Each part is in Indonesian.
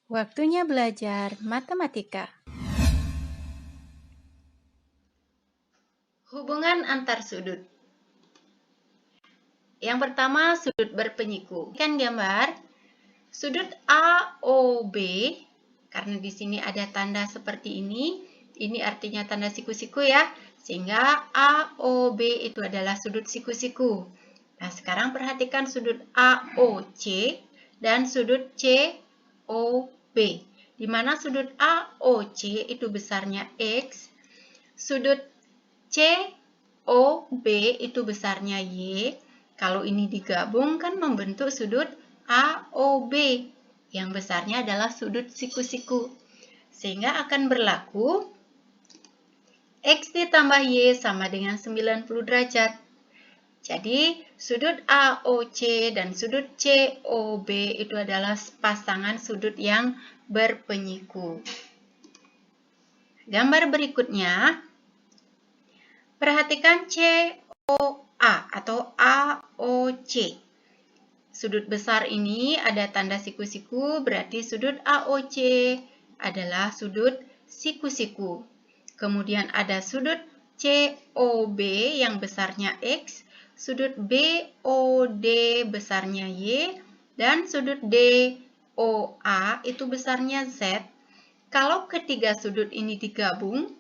Waktunya belajar matematika. Hubungan antar sudut. Yang pertama, sudut berpenyiku. Kan gambar sudut AOB, karena di sini ada tanda seperti ini artinya tanda siku-siku ya, sehingga AOB itu adalah sudut siku-siku. Nah, sekarang perhatikan sudut AOC dan sudut COB. Di mana sudut AOC itu besarnya X, sudut COB itu besarnya Y. Kalau ini digabung kan membentuk sudut AOB yang besarnya adalah sudut siku-siku. Sehingga akan berlaku X ditambah Y sama dengan 90 derajat. Jadi sudut AOC dan sudut COB itu adalah pasangan sudut yang berpenyiku. Gambar berikutnya, perhatikan COA atau AOC. Sudut besar ini ada tanda siku-siku, berarti sudut AOC adalah sudut siku-siku. Kemudian ada sudut COB yang besarnya X, sudut BOD besarnya Y, dan sudut DOA itu besarnya Z. Kalau ketiga sudut ini digabung,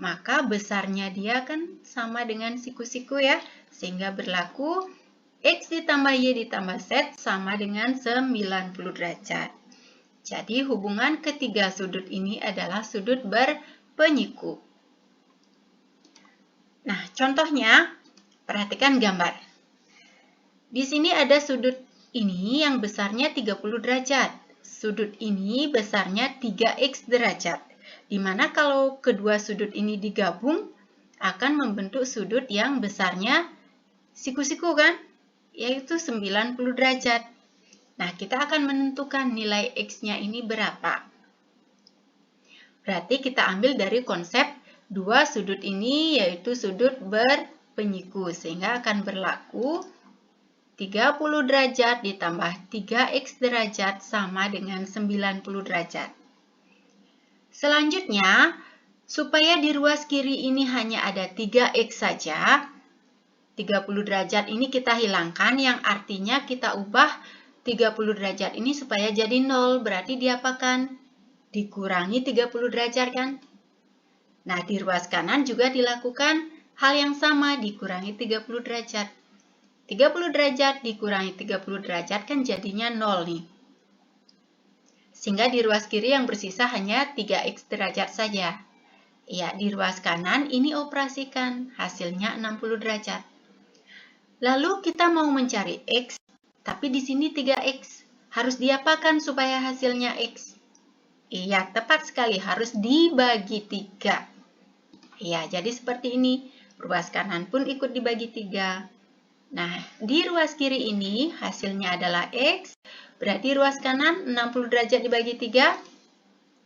maka besarnya dia kan sama dengan siku-siku ya, sehingga berlaku X ditambah Y ditambah Z sama dengan 90 derajat. Jadi hubungan ketiga sudut ini adalah sudut berpenyiku. Nah, contohnya, perhatikan gambar. Di sini ada sudut ini yang besarnya 30 derajat. Sudut ini besarnya 3X derajat. Dimana kalau kedua sudut ini digabung akan membentuk sudut yang besarnya siku-siku kan, yaitu 90 derajat. Nah, kita akan menentukan nilai X-nya ini berapa. Berarti kita ambil dari konsep dua sudut ini, yaitu sudut berpenyiku, sehingga akan berlaku 30 derajat ditambah 3X derajat sama dengan 90 derajat. Selanjutnya, supaya di ruas kiri ini hanya ada 3X saja, 30 derajat ini kita hilangkan, yang artinya kita ubah 30 derajat ini supaya jadi 0, berarti diapakan? Dikurangi 30 derajat kan? Nah, di ruas kanan juga dilakukan hal yang sama, dikurangi 30 derajat. 30 derajat dikurangi 30 derajat kan jadinya 0 nih. Sehingga di ruas kiri yang bersisa hanya 3X derajat saja. Ya, di ruas kanan ini operasikan, hasilnya 60 derajat. Lalu kita mau mencari X, tapi di sini 3X. Harus diapakan supaya hasilnya X? Iya, tepat sekali, harus dibagi 3. Iya, jadi seperti ini. Ruas kanan pun ikut dibagi 3. Nah, di ruas kiri ini hasilnya adalah X, berarti ruas kanan 60 derajat dibagi 3.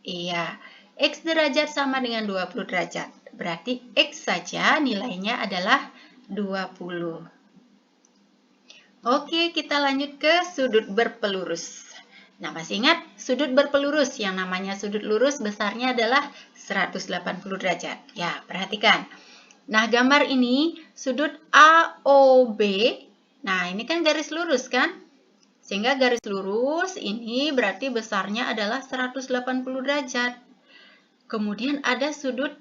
Iya, X derajat sama dengan 20 derajat. Berarti X saja nilainya adalah 20. Oke, kita lanjut ke sudut berpelurus. Nah, masih ingat sudut berpelurus yang namanya sudut lurus besarnya adalah 180 derajat. Ya, perhatikan. Nah, gambar ini sudut AOB. Nah, ini kan garis lurus kan? Sehingga garis lurus ini berarti besarnya adalah 180 derajat. Kemudian ada sudut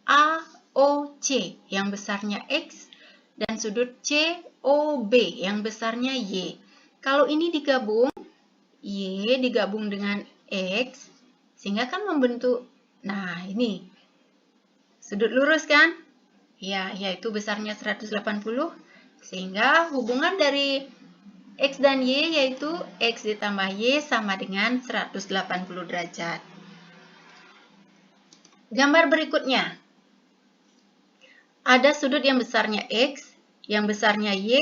AOC yang besarnya X dan sudut COB yang besarnya Y. Kalau ini digabung, Y digabung dengan X, sehingga kan membentuk, nah ini, sudut lurus kan? Ya, yaitu besarnya 180, sehingga hubungan dari X dan Y yaitu X ditambah Y sama dengan 180 derajat. Gambar berikutnya. Ada sudut yang besarnya X, yang besarnya Y,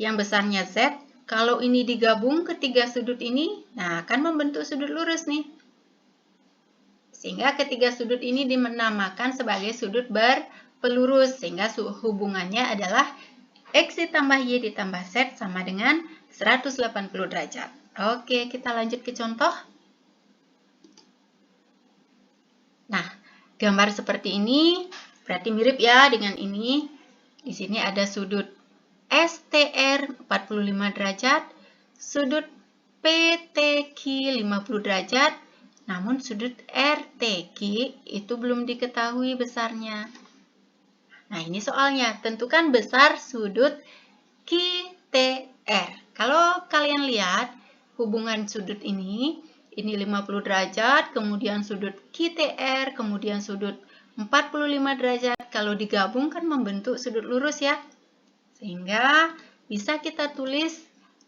yang besarnya Z. Kalau ini digabung ketiga sudut ini, nah akan membentuk sudut lurus nih. Sehingga ketiga sudut ini dinamakan sebagai sudut berpelurus, sehingga hubungannya adalah X ditambah Y ditambah Z sama dengan 180 derajat. Oke, kita lanjut ke contoh. Gambar seperti ini berarti mirip ya dengan ini. Di sini ada sudut STR 45 derajat, sudut PTQ 50 derajat, namun sudut RTQ itu belum diketahui besarnya. Nah, ini soalnya, tentukan besar sudut QTR. Kalau kalian lihat hubungan sudut ini 50 derajat, kemudian sudut QTR, kemudian sudut 45 derajat. Kalau digabung kan membentuk sudut lurus ya. Sehingga bisa kita tulis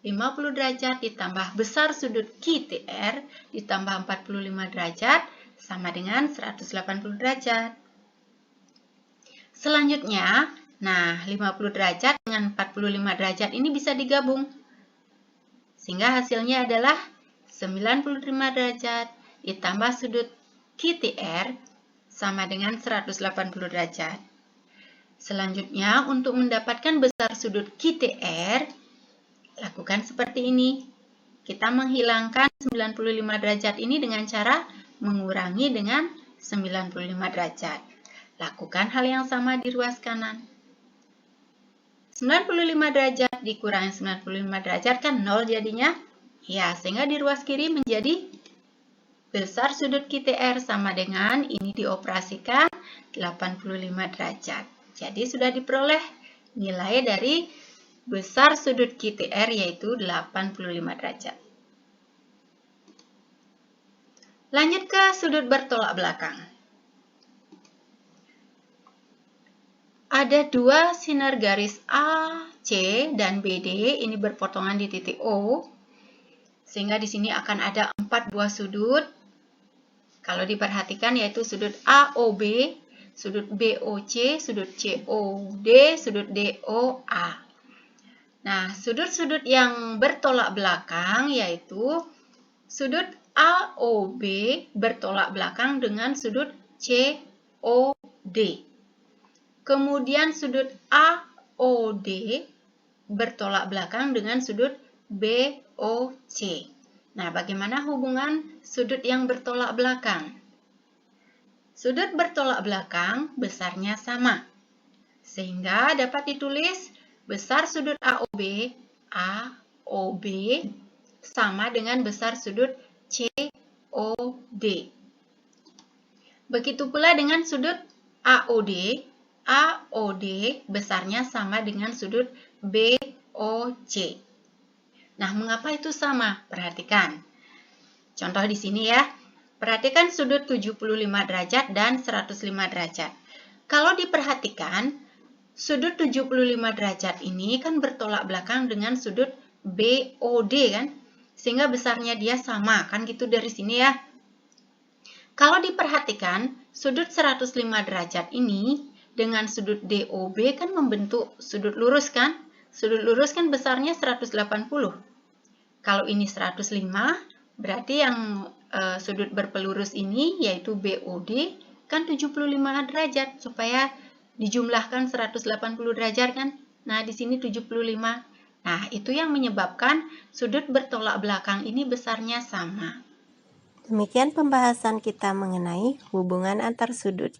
50 derajat ditambah besar sudut QTR ditambah 45 derajat sama dengan 180 derajat. Selanjutnya, nah 50 derajat dengan 45 derajat ini bisa digabung. Sehingga hasilnya adalah 95 derajat ditambah sudut QTR sama dengan 180 derajat. Selanjutnya, untuk mendapatkan besar sudut QTR, lakukan seperti ini. Kita menghilangkan 95 derajat ini dengan cara mengurangi dengan 95 derajat. Lakukan hal yang sama di ruas kanan. 95 derajat dikurangi 95 derajat kan 0 jadinya. Ya, sehingga di ruas kiri menjadi besar sudut QTR sama dengan ini dioperasikan 85 derajat. Jadi sudah diperoleh nilai dari besar sudut QTR yaitu 85 derajat. Lanjut ke sudut bertolak belakang. Ada dua sinar garis AC dan BD, ini berpotongan di titik O. Sehingga di sini akan ada 4 buah sudut. Kalau diperhatikan yaitu sudut AOB, sudut BOC, sudut COD, sudut DOA. Nah, sudut-sudut yang bertolak belakang yaitu sudut AOB bertolak belakang dengan sudut COD. Kemudian sudut AOD bertolak belakang dengan sudut BOC. Nah, bagaimana hubungan sudut yang bertolak belakang? Sudut bertolak belakang besarnya sama. Sehingga dapat ditulis besar sudut AOB sama dengan besar sudut COD. Begitu pula dengan sudut AOD besarnya sama dengan sudut BOC. Nah, mengapa itu sama? Perhatikan. Contoh di sini ya. Perhatikan sudut 75 derajat dan 105 derajat. Kalau diperhatikan, sudut 75 derajat ini kan bertolak belakang dengan sudut BOD kan? Sehingga besarnya dia sama, kan gitu dari sini ya. Kalau diperhatikan, sudut 105 derajat ini dengan sudut DOB kan membentuk sudut lurus kan? Sudut lurus kan besarnya 180. Kalau ini 105, berarti yang sudut berpelurus ini yaitu BOD kan 75 derajat supaya dijumlahkan 180 derajat kan. Nah, di sini 75. Nah, itu yang menyebabkan sudut bertolak belakang ini besarnya sama. Demikian pembahasan kita mengenai hubungan antar sudut.